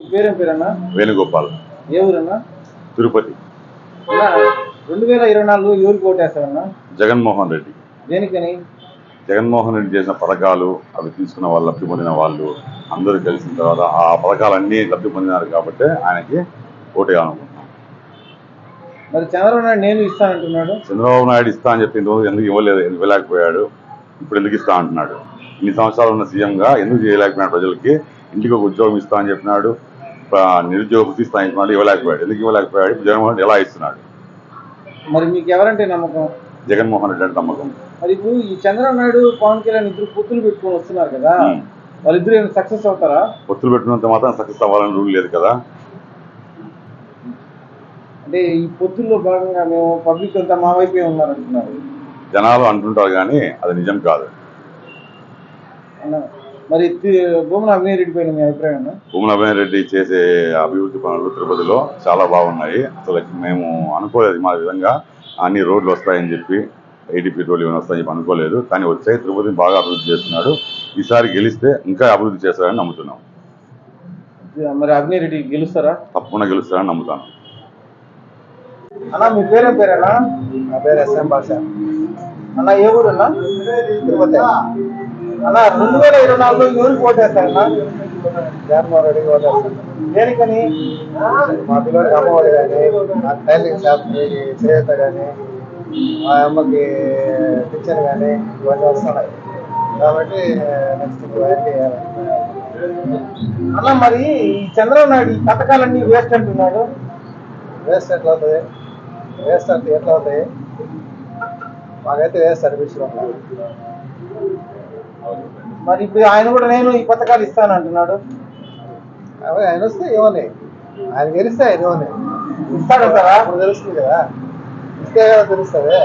పేరేం పేరన్నా? వేణుగోపాల్. ఏ ఊరన్నా? తిరుపతి. 2024 ఎవరికి ఓటేస్తారన్నా? జగన్మోహన్ రెడ్డి. దేనికని? జగన్మోహన్ రెడ్డి చేసిన పథకాలు అవి తీసుకున్న వాళ్ళు, లబ్ధి పొందిన వాళ్ళు అందరూ కలిసిన తర్వాత ఆ పథకాలన్నీ లబ్ధి పొందినారు కాబట్టి ఆయనకి ఓటేయాలనుకుంటున్నాం. మరి చంద్రబాబు నాయుడు నేను ఇస్తానంటున్నాడు. చంద్రబాబు నాయుడు ఇస్తా అని చెప్పిన రోజు ఎందుకు ఇవ్వలేకపోయాడు? ఇప్పుడు ఎందుకు ఇస్తా అంటున్నాడు? ఇన్ని సంవత్సరాలు ఉన్న సీఎంగా ఎందుకు చేయలేకపోయినాడు? ప్రజలకి ఇంటికి ఒక ఉద్యోగం ఇస్తా అని చెప్పినాడు, నిరుద్యోగ వృత్తి ఇస్తా అంటున్నాడు, ఇవ్వలేకపోయాడు. ఎందుకు ఇవ్వలేకపోయాడు? జగన్మోహన్ రెడ్డి ఎలా ఇస్తున్నాడు? మరి మీకు ఎవరంటే నమ్మకం? జగన్మోహన్ రెడ్డి అంటే నమ్మకం. మరి ఇప్పుడు ఈ చంద్రబాబు నాయుడు, పవన్ కళ్యాణ్ ఇద్దరు పొత్తులు పెట్టుకొని వస్తున్నారు కదా, వాళ్ళిద్దరు ఏమైనా సక్సెస్ అవుతారా? పొత్తులు పెట్టుకున్నంత మాత్రం సక్సెస్ అవ్వాలని రూల్ లేదు కదా. అంటే ఈ పొత్తుల్లో భాగంగా మేము పబ్లిక్ అంతా మా వైపే ఉన్నారంటున్నారు జనాలు అంటుంటారు, కానీ అది నిజం కాదు. మరి భూమన అభినయ్ రెడ్డి పైన మీ అభిప్రాయం? భూమన అభినయ్ రెడ్డి చేసే అభివృద్ధి పనులు తిరుపతిలో చాలా బాగున్నాయి. అసలు మేము అనుకోలేదు మా విధంగా అన్ని రోడ్లు వస్తాయని చెప్పి, ఐటీపీ రోడ్లు ఏమైనా వస్తాయని చెప్పి అనుకోలేదు, కానీ వచ్చాయి. తిరుపతిని బాగా అభివృద్ధి చేస్తున్నాడు. ఈసారి గెలిస్తే ఇంకా అభివృద్ధి చేస్తారని నమ్ముతున్నాం. మరి అభినయ్ రెడ్డి గెలుస్తారా? తప్పకుండా గెలుస్తారని నమ్ముతాను. అన్నా మీ పేరేం పేరేనా? నా పేరు ఎస్ఎం భాష. అన్న ఏ ఊరు అన్నా? తిరుపతి. అన్న 2024 ఎవరికి ఓటేస్తారన్నా? జగన్మోహన్ రెడ్డికి ఓటేస్తాను. దేనికని? మా పిల్లలకి అమ్మఒడి కానీ, నా టైలింగ్ షాప్కి చేయూత కానీ, మా అమ్మకి పింఛన్ కానీ ఇవన్నీ వస్తున్నాయి కాబట్టి నెక్స్ట్ ఆయనకి అన్న మరి ఈ చంద్రబాబు నాయుడు ఈ పథకాలన్నీ వేస్ట్ అంటున్నాడు. వేస్ట్ ఎట్లా అవుతుంది? వేస్ట్ అంటే ఎట్లా అవుతాయి? మాకైతే వేస్ట్ అనిపిస్తున్నాం. మరి ఇప్పుడు ఆయన కూడా నేను ఈ పథకాలు ఇస్తాను అంటున్నాడు. అవి ఆయన వస్తే ఇవ్వని, ఆయన గెలిస్తే ఆయన ఇవ్వని ఇస్తాడంటారా? ఇప్పుడు తెలుస్తుంది కదా, ఇస్తే కదా తెలుస్తుంది.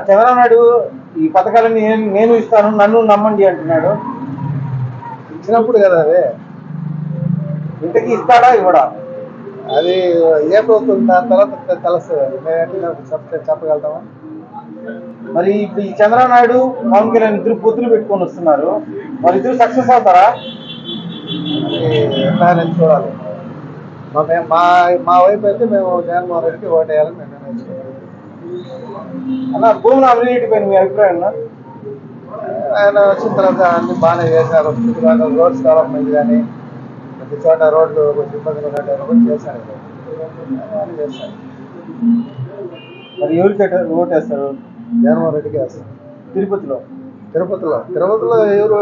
చంద్రబాబు నాయుడు ఈ పథకాలన్నీ నేను ఇస్తాను, నన్ను నమ్మండి అంటున్నాడు. ఇచ్చినప్పుడు కదా అది. ఇంతకీ ఇస్తాడా ఇవ్వడా? అది ఏ ప్రభుత్వం దాని తర్వాత తెలుస్తుంది. మేమేంటి చెప్పగలుగుతామా? మరి ఇప్పుడు ఈ చంద్రబాబు నాయుడు, పవన్ కళ్యాణ్ ఇద్దరు పొత్తులు పెట్టుకొని వస్తున్నారు, వాళ్ళిద్దరు సక్సెస్ అవుతారా? ఎట్లా అనేది చూడాలి. మా వైపు అయితే మేము జగన్మోహన్ రెడ్డికి ఓటేయాలని మేము నిర్ణయించుకున్నాం. అన్న భూమన అభినయ్ రెడ్డి పైన మీ అభిప్రాయం? ఆయన వచ్చిన తర్వాత అన్ని బాగానే చేశారు. రోడ్స్ డెవలప్మెంట్ కానీ, ప్రతి చోట రోడ్లు కొంచెం ఇబ్బందిగా ఉన్నట్టు చేశారు. అన్నీ చేశారు. మరి ఎవరికి ఓటేస్తారు? జగన్మోహన్ రెడ్డికి వేస్తారు. తిరుపతిలో ఎవరు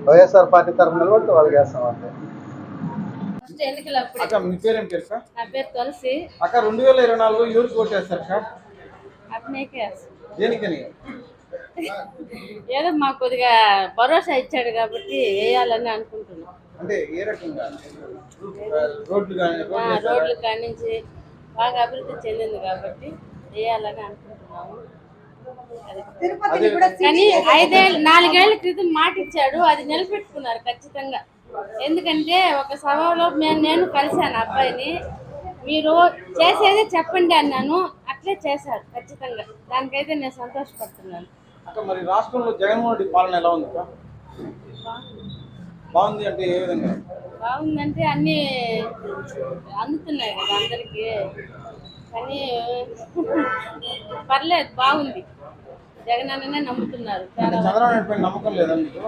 వైఎస్ఆర్ పార్టీ తరఫున నిలబడితే వాళ్ళకి వేస్తాం అంతే. అక్క మీ పేరేం పేరు సార్? నా పేరు తులసి. అక్క 2024 ఎవరికి ఓటేస్తారు సార్? దేనికని? ఏదో మాకు కొద్దిగా భరోసా ఇచ్చాడు కాబట్టి వేయాలని అనుకుంటున్నాం. అంటే ఏ రకంగా? రోడ్లు కానించి బాగా అభివృద్ధి చెందింది కాబట్టి వేయాలని అనుకుంటున్నాము. కానీ 4 ఏళ్ల క్రితం మాట ఇచ్చాడు, అది నిలబెట్టుకున్నారు ఖచ్చితంగా. ఎందుకంటే ఒక సభలో నేను కలిశాను అబ్బాయిని, మీరు చేసేదే చెప్పండి అన్నాను, అట్లే చేశారు ఖచ్చితంగా. దానికైతే నేను సంతోషపడుతున్నాను. అక్క మరి రాష్ట్రంలో జగన్మోహన్ రెడ్డి పాలన ఎలా ఉంది? బాగుంది అంటే ఏ విధంగా? బాగుందంటే అన్నీ అందుతున్నాయి కదా అందరికీ, కానీ పర్లేదు, బాగుంది. జగన్ అన్ననే నమ్ముతున్నారు. చంద్రబాబు నాయుడు పైన నమ్మకం లేదా మీకు?